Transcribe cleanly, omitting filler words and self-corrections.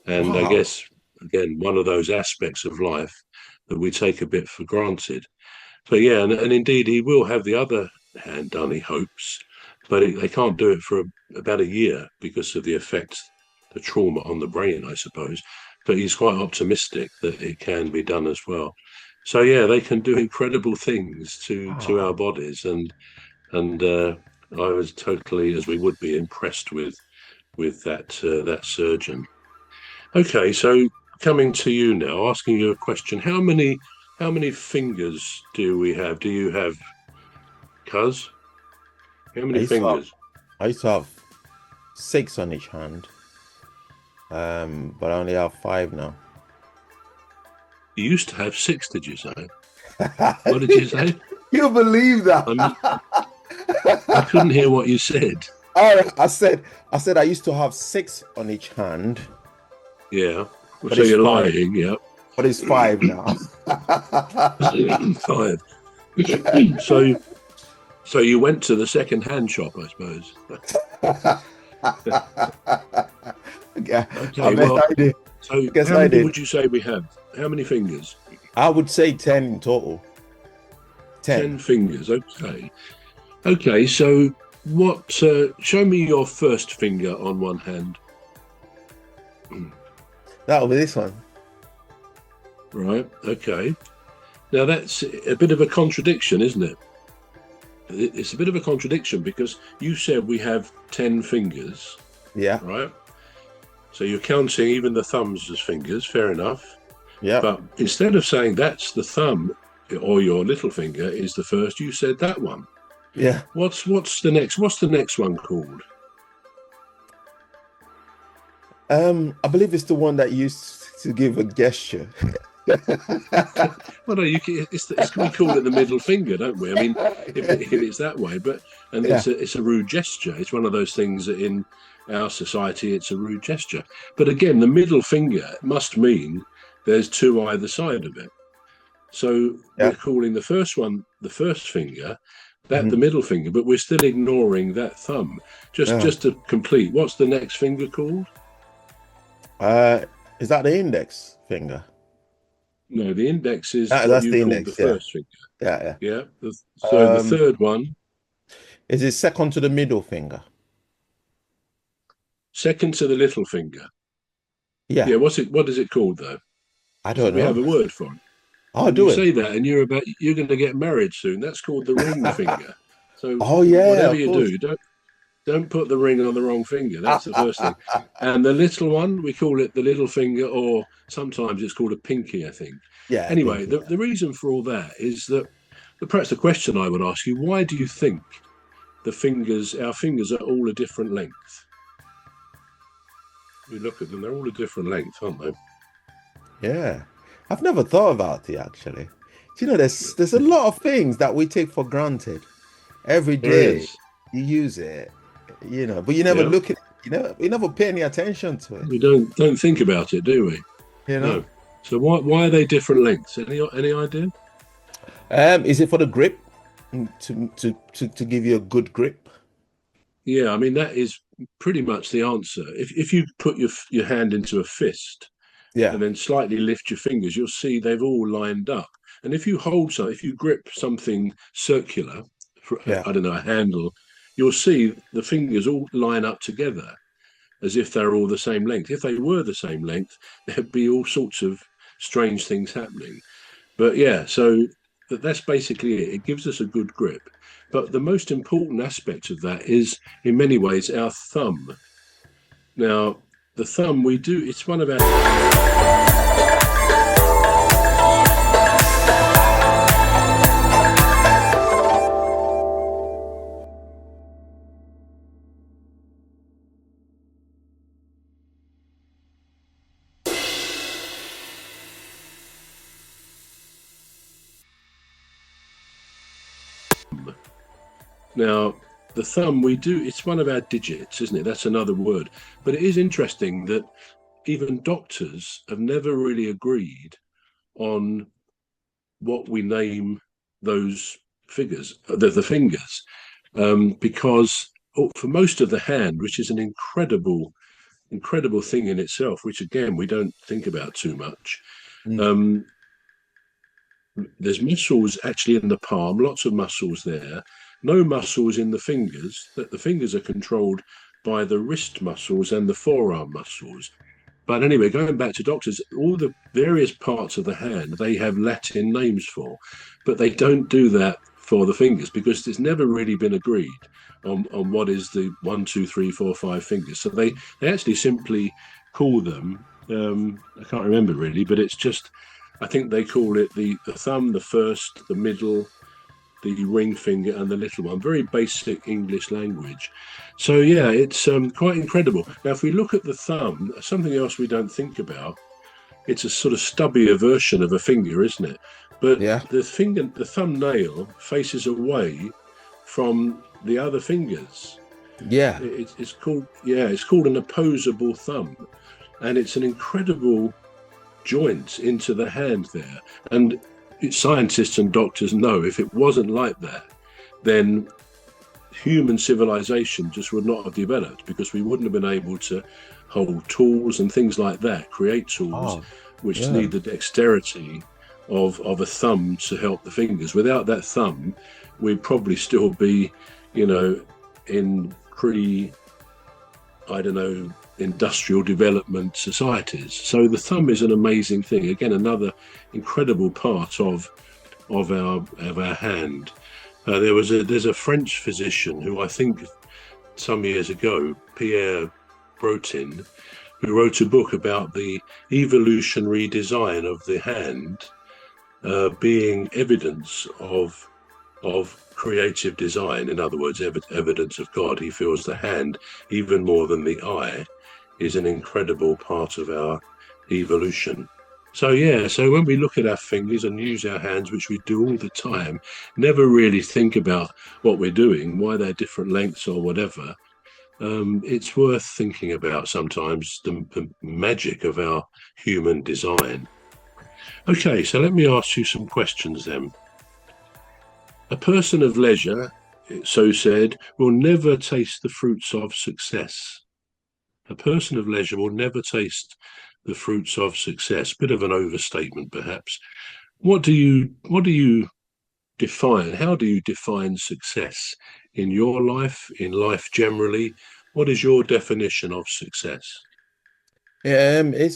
And I Wow. guess, again, one of those aspects of life that we take a bit for granted. But yeah, and indeed, he will have the other hand done, he hopes, but they can't do it for about a year because of the effect, the trauma on the brain, I suppose. But he's quite optimistic that it can be done as well. So yeah, they can do incredible things to our Wow. bodies, and I was totally, as we would be, impressed with that surgeon. Okay, so coming to you now, asking you a question: how many fingers do we have? Do you have, Cuz? How I many used to have, fingers? I used to have six on each hand, but I only have five now. You used to have six, did you say? What did you say? You believe that? I'm, I couldn't hear what you said. All right, I said I used to have six on each hand, Yeah. but So it's you're five. lying, yeah. But it's five now. Five. So so you went to the second hand shop, I suppose. Yeah, I Okay, guess well, I did. so I guess how I many did. would you say we have? How many fingers? I would say 10 in total. 10. 10 fingers, okay. Okay, so what? Show me your first finger on one hand. That'll be this one. Right, okay. Now that's a bit of a contradiction, isn't it? It's a bit of a contradiction because you said we have 10 fingers, Yeah. right? So you're counting even the thumbs as fingers, fair enough. Yep. But instead of saying that's the thumb or your little finger is the first, you said that one. Yeah. What's the next one called? I believe it's the one that used to give a gesture. Well, no, we call it the middle finger, don't we? I mean, if it's that way, but and Yeah. it's a rude gesture. It's one of those things that in our society it's a rude gesture. But again, the middle finger must mean there's two either side of it. So Yeah. we're calling the first one the first finger, that the Mhm. middle finger, but we're still ignoring that thumb. Just Yeah. just to complete, what's the next finger called? Uh, is that the index finger? No, the index is what That's you the called the index. Yeah. first finger. Yeah. Yeah. Yeah. So the third one, Is it second to the middle finger? second to the little finger. Yeah. Yeah. What is it called though? I don't We have know. a word for it. I'll And you do it. say that, and you're going to get married soon. That's called the ring finger. So Oh yeah, whatever of you course. do, don't put the ring on the wrong finger. That's the first thing. And the little one, we call it the little finger, or sometimes it's called a pinky, I think. Yeah, Anyway, pinky. the reason for all that is that perhaps the question I would ask you: why do you think our fingers, are all a different length? You look at them; they're all a different length, aren't they? Yeah. I've never thought about it actually. Do you know there's a lot of things that we take for granted every There day. is. You use it, but you never Yeah, look at it, you never pay any attention to it, we don't think about it, do we? you know? No. So why are they different lengths? Any idea? Is it for the grip? To give you a good grip? Yeah, I mean that is pretty much the answer. If you put your hand into a fist Yeah. and then slightly lift your fingers, you'll see they've all lined up. And if you grip something circular, Yeah. I don't know, a handle, you'll see the fingers all line up together as if they're all the same length. If they were the same length, there'd be all sorts of strange things happening. But yeah, so that's basically it. It gives us a good grip. But the most important aspect of that is, in many ways, our thumb. Now, the thumb, it's one of our. Now, the thumb, it's one of our digits, isn't it? That's another word. But it is interesting that even doctors have never really agreed on what we name those figures, the fingers, because for most of the hand, which is an incredible incredible thing in itself, which again we don't think about too much. Mm. Um, there's muscles actually in the palm, lots of muscles there. No muscles in the fingers. That the fingers are controlled by the wrist muscles and the forearm muscles. But anyway, going back to doctors, all the various parts of the hand they have Latin names for, but they don't do that for the fingers because it's never really been agreed on what is the 1, 2, 3, 4, 5 fingers. So they actually simply call them. I can't remember really, but it's just I think they call it the thumb, the first, the middle, the ring finger, and the little one. Very basic English language. So yeah, it's quite incredible. Now, if we look at the thumb, something else we don't think about, it's a sort of stubbier version of a finger, isn't it? But Yeah. the thumbnail faces away from the other fingers. Yeah. It's called an opposable thumb, and it's an incredible joint into the hand there. And scientists and doctors know if it wasn't like that, then human civilization just would not have developed because we wouldn't have been able to hold tools and things like that, create tools which yeah. need the dexterity of a thumb to help the fingers. Without that thumb, we'd probably still be, in I don't know, industrial development societies. So the thumb is an amazing thing. Again, another incredible part of our hand. There's a French physician who I think some years ago, Pierre Brotin, who wrote a book about the evolutionary design of the hand being evidence of creative design. In other words, evidence of God. He feels the hand, even more than the eye, is an incredible part of our evolution. So when we look at our fingers and use our hands, which we do all the time, never really think about what we're doing, why they're different lengths or whatever. It's worth thinking about sometimes the magic of our human design. Okay, so let me ask you some questions then. A person of leisure, so said, will never taste the fruits of success. A person of leisure will never taste the fruits of success. Bit of an overstatement, perhaps. What do you define? How do you define success in your life, in life generally? What is your definition of success? It's